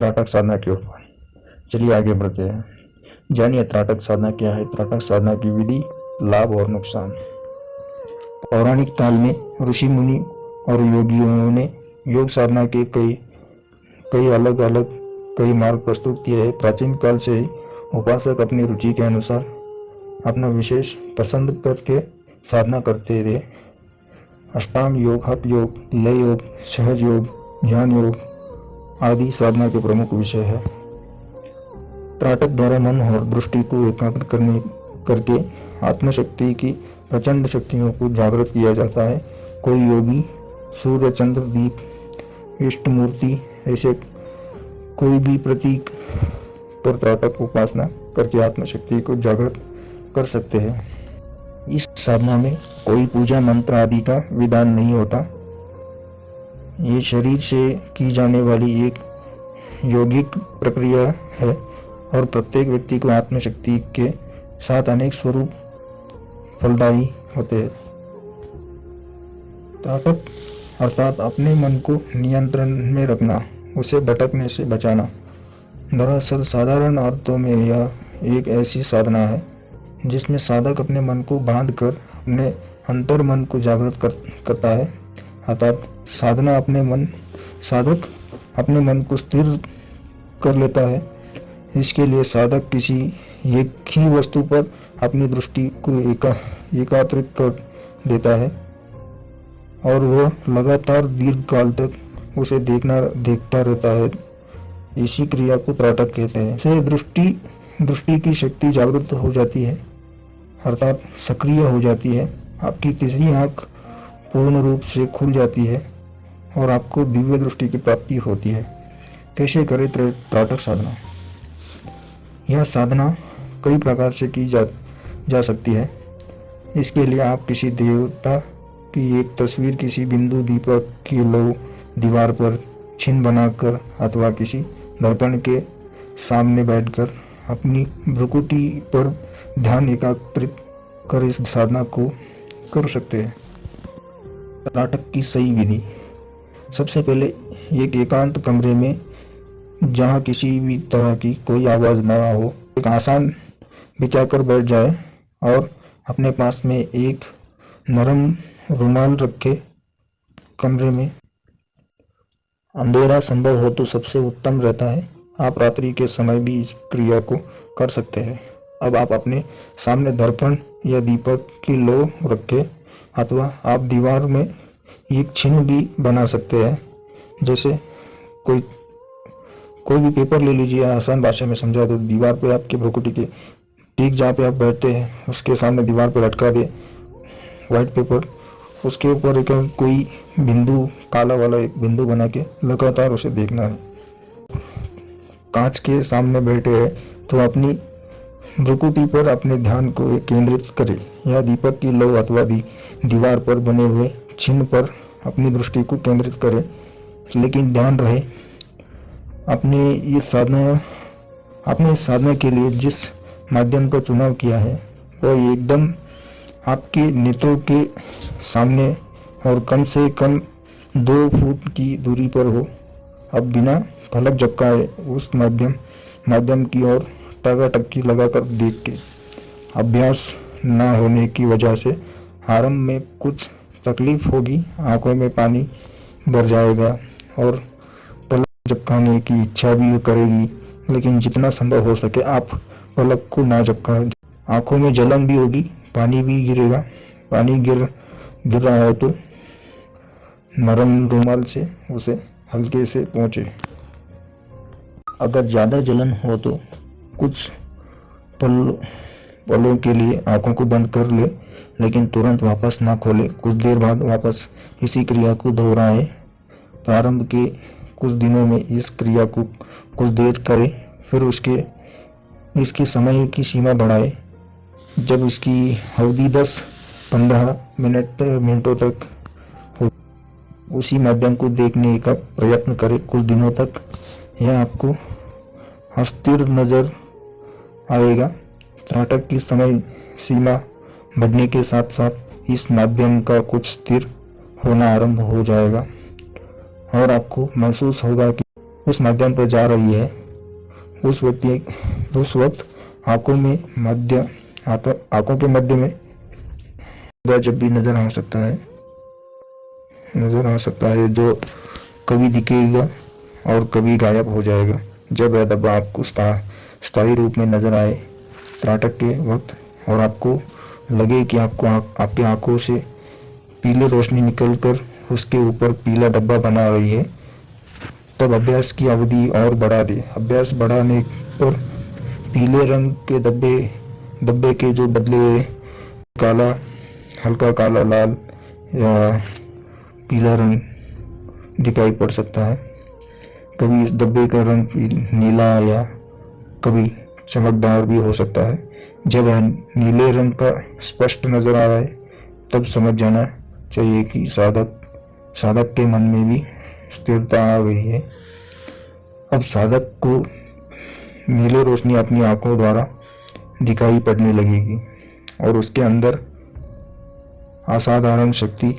त्राटक साधना के ऊपर। चलिए आगे बढ़ते हैं। जानिए त्राटक साधना क्या है। त्राटक साधना की विधि, लाभ और नुकसान। पौराणिक काल में ऋषि मुनि और योगियों ने योग साधना के कई अलग अलग कई मार्ग प्रस्तुत किए हैं। प्राचीन काल से ही उपासक अपनी रुचि के अनुसार अपना विशेष पसंद करके साधना करते थे। अष्टांग योग, हठ योग, लय योग, सहज योग, ध्यान योग आदि साधना के प्रमुख विषय है। त्राटक द्वारा मन और दृष्टि को एकाग्र करके आत्मशक्ति की प्रचंड शक्तियों को जागृत किया जाता है। कोई योगी सूर्य, चंद्र, दीप, इष्ट मूर्ति ऐसे कोई भी प्रतीक पर त्राटक उपासना करके आत्मशक्ति को जागृत कर सकते हैं। इस साधना में कोई पूजा मंत्र आदि का विधान नहीं होता। ये शरीर से की जाने वाली एक यौगिक प्रक्रिया है और प्रत्येक व्यक्ति को आत्मशक्ति के साथ अनेक स्वरूप फलदायी होते हैं। त्राटक अर्थात अपने मन को नियंत्रण में रखना, उसे भटकने से बचाना। दरअसल साधारण अर्थों में यह एक ऐसी साधना है जिसमें साधक अपने मन को बांध कर अपने अंतर मन को जागृत करता है। अर्थात साधक अपने मन को स्थिर कर लेता है। इसके लिए साधक किसी एक ही वस्तु पर अपनी दृष्टि को एकाग्रित कर देता है और वह लगातार दीर्घ काल तक उसे देखता रहता है। इसी क्रिया को त्राटक कहते हैं। इससे दृष्टि की शक्ति जागृत हो जाती है, अर्थात सक्रिय हो जाती है। आपकी तीसरी आंख पूर्ण रूप से खुल जाती है और आपको दिव्य दृष्टि की प्राप्ति होती है। कैसे करें त्राटक साधना? यह साधना कई प्रकार से की जा सकती है। इसके लिए आप किसी देवता की एक तस्वीर किसी बिंदु दीपक की लो दीवार पर चिन्ह बनाकर अथवा किसी दर्पण के सामने बैठकर अपनी भ्रुकुटी पर ध्यान एकाग्रित कर इस साधना को कर सकते हैं। त्राटक की सही विधि। सबसे पहले एक एकांत कमरे में जहां किसी भी तरह की कोई आवाज न हो, एक आसन बिछाकर बैठ जाए और अपने पास में एक नरम रुमाल रखे। कमरे में अंधेरा संभव हो तो सबसे उत्तम रहता है। आप रात्रि के समय भी इस क्रिया को कर सकते हैं। अब आप अपने सामने दर्पण या दीपक की लो रखें अथवा आप दीवार में एक चिन्ह भी बना सकते हैं। जैसे कोई भी पेपर ले लीजिए, आसान भाषा में समझा दो। दीवार पे आपके भ्रुकुटी के ठीक जहाँ पे आप बैठते हैं उसके सामने दीवार पे लटका दे व्हाइट पेपर। उसके ऊपर एक कोई बिंदु, काला वाला एक बिंदु बना के लगातार उसे देखना है। कांच के सामने बैठे हैं तो अपनी भ्रुकुटी पर अपने ध्यान को केंद्रित करें या दीपक की लो अथवा दीवार पर बने हुए चिन्ह पर अपनी दृष्टि को केंद्रित करें। लेकिन ध्यान रहे अपने इस साधना के लिए जिस माध्यम का चुनाव किया है वह एकदम आपके नेत्रों के सामने और कम से कम 2 फुट की दूरी पर हो। अब बिना पलक झपकाए उस माध्यम की ओर टकाटकी लगाकर देख के। अभ्यास न होने की वजह से आरंभ में कुछ तकलीफ होगी, आंखों में पानी भर जाएगा और पलक झपकाने की इच्छा भी करेगी, लेकिन जितना संभव हो सके आप पलक को ना झपकाएं। आंखों में जलन भी होगी, पानी भी गिरेगा। पानी गिर रहा है तो नरम रुमाल से उसे हल्के से पोंछे। अगर ज़्यादा जलन हो तो कुछ पलों के लिए आंखों को बंद कर ले, लेकिन तुरंत वापस ना खोले। कुछ देर बाद वापस इसी क्रिया को दोहराएं। प्रारंभ के कुछ दिनों में इस क्रिया को कुछ देर करें, फिर इसके समय की सीमा बढ़ाएं। जब इसकी अवधि 10-15 मिनटों तक हो, उसी माध्यम को देखने का प्रयत्न करें। कुछ दिनों तक यह आपको अस्थिर नजर आएगा। त्राटक की समय सीमा बढ़ने के साथ साथ इस माध्यम का कुछ स्थिर होना आरंभ हो जाएगा और आपको महसूस होगा कि उस माध्यम पर जा रही है, उस वक्त आंखों के मध्य में जब भी नजर आ सकता है जो कभी दिखेगा और कभी गायब हो जाएगा। जब वह धब्बा आपको स्थायी रूप में नजर आए त्राटक के वक्त और आपको लगे कि आपकी आंखों से पीले रोशनी निकलकर उसके ऊपर पीला धब्बा बना रही है, तब अभ्यास की अवधि और बढ़ा दे। अभ्यास बढ़ाने पर पीले रंग के धब्बे के जो बदले काला, हल्का काला, लाल या पीला रंग दिखाई पड़ सकता है। कभी इस धब्बे का रंग नीला या कभी चमकदार भी हो सकता है। जब वह नीले रंग का स्पष्ट नजर आ रहा है तब समझ जाना चाहिए कि साधक के मन में भी स्थिरता आ गई है। अब साधक को नीले रोशनी अपनी आंखों द्वारा दिखाई पड़ने लगेगी और उसके अंदर असाधारण शक्ति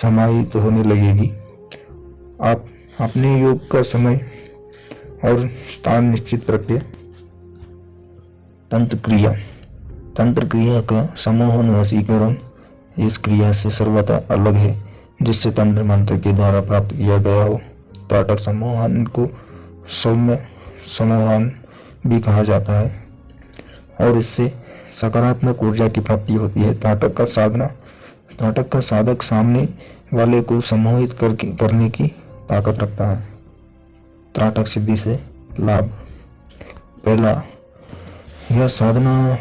समाहित होने लगेगी। आप अपने योग का समय और स्थान निश्चित रखें। तंत्र क्रिया का सम्मोहन वशीकरण इस क्रिया से सर्वथा अलग है जिससे तंत्र मंत्र के द्वारा प्राप्त किया गया हो। त्राटक सम्मोहन को सौम्य सम्मोहन भी कहा जाता है और इससे सकारात्मक ऊर्जा की प्राप्ति होती है। त्राटक का साधक सामने वाले को सम्मोहित करने की ताकत रखता है। त्राटक सिद्धि से लाभ: पहला, यह साधना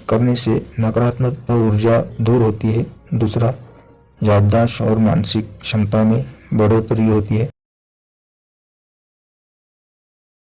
करने से नकारात्मक ऊर्जा दूर होती है। दूसरा, याददाश्त और मानसिक क्षमता में बढ़ोतरी होती है।